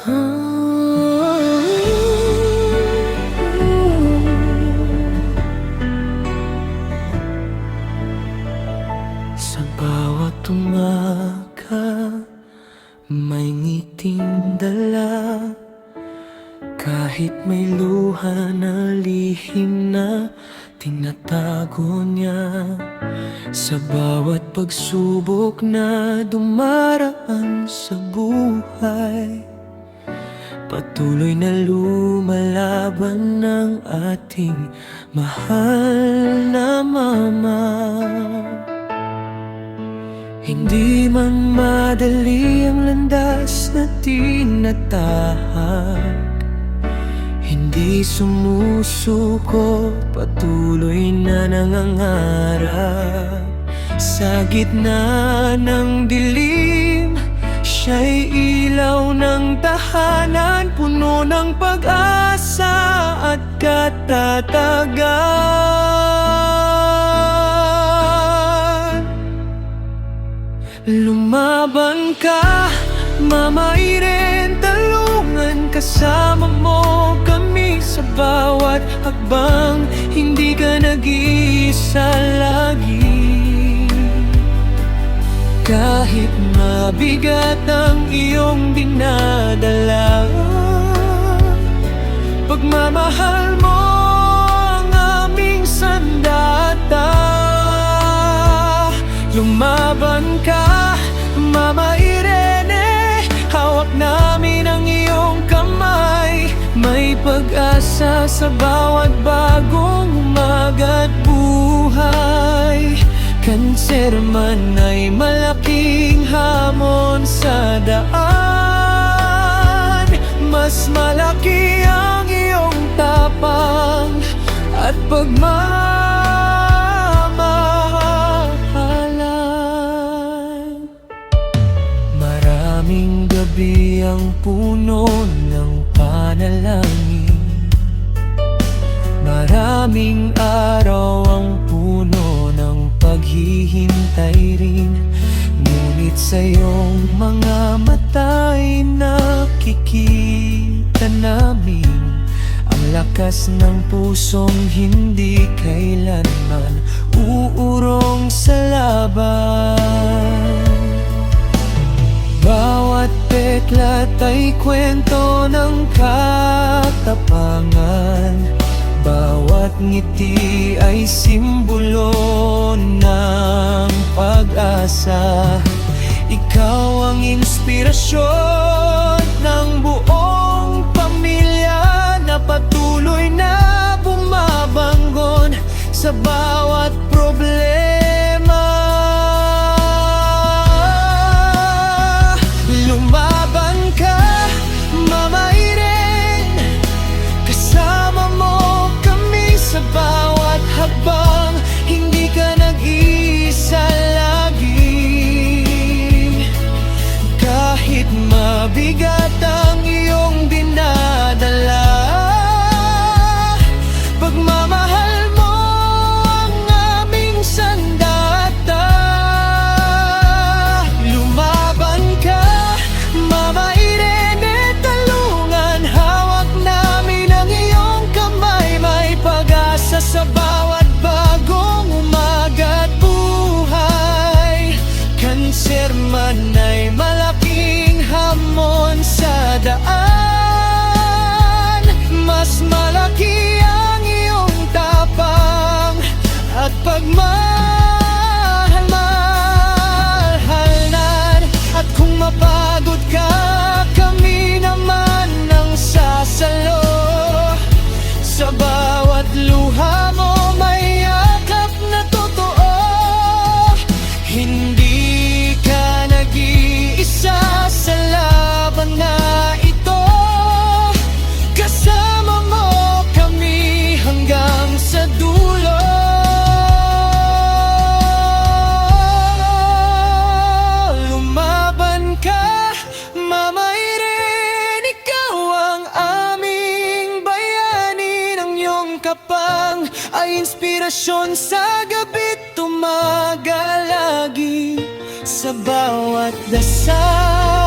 Sa bawat umaga, may ngiting dala. Kahit may luha na lihim na tinatago niya. Sa bawat pagsubok na dumaraan sa buhay, patuloy na lumalaban ng ating mahal na mama. Hindi man madali ang landas na tinatahak, hindi sumusuko, patuloy na nangangarap. Sa gitna ng dilim, siya'y ilaw ng tahanan, puno ng pag-asa at katatagan. Lumaban ka, Mama Irene, tulungan kasama mo kami sa bawat hakbang. Hindi ka nag-iisa lagi. Kahit mabigat ang iyong dinadala, pagmamahal mo ang aming sandata. Lumaban ka, Mama Irene, hawak namin ang iyong kamay. May pag-asa sa bawat bagong umaga at buhay. Kanser man ay malaking hamon sa daan, mas malaki ang iyong tapang at pagmamahalan. Maraming gabi ang puno ng panalangin, maraming araw ang puno ng paghihintay rin. Ngunit sa iyong mga mata'y nakikita namin ang lakas ng pusong hindi kailanman uurong sa laban. Bawat petlat ay kwento ng katapangan, bawat ngiti ay simbolo ng pag-asa. Ikaw ang inspirasyon ng buong pamilya na patuloy na bumabangon sa bawat problema. Lumaban ka, Mama Irene, kasama mo kami sa bawat hakbang. Hindi ka nag-iisa lagi. Kahit mabigat ang iyong dinadala, pagmamahal mo ang aming sandata. Lumaban ka, Mama Irene, tulungan, hawak namin ang iyong kamay. May pag-asa sa bawat bagong umaga at buhay. Kanser man ay malaking hamon sa daan, mas malaki ang iyong tapang at pagmamahalan. At kung mapagod ka, kami naman ang sasalo. Sa bawat luha mo may yakap na totoo. Hindi ka nag-iisa sa laban na ito. Kasama mo kami hanggang sa dulo. Lumaban ka, Mama Irene, ikaw ang aming bayani. Ng iyong kapang ay inspirasyon sa gabi't umaga lagi. Sa bawat dasal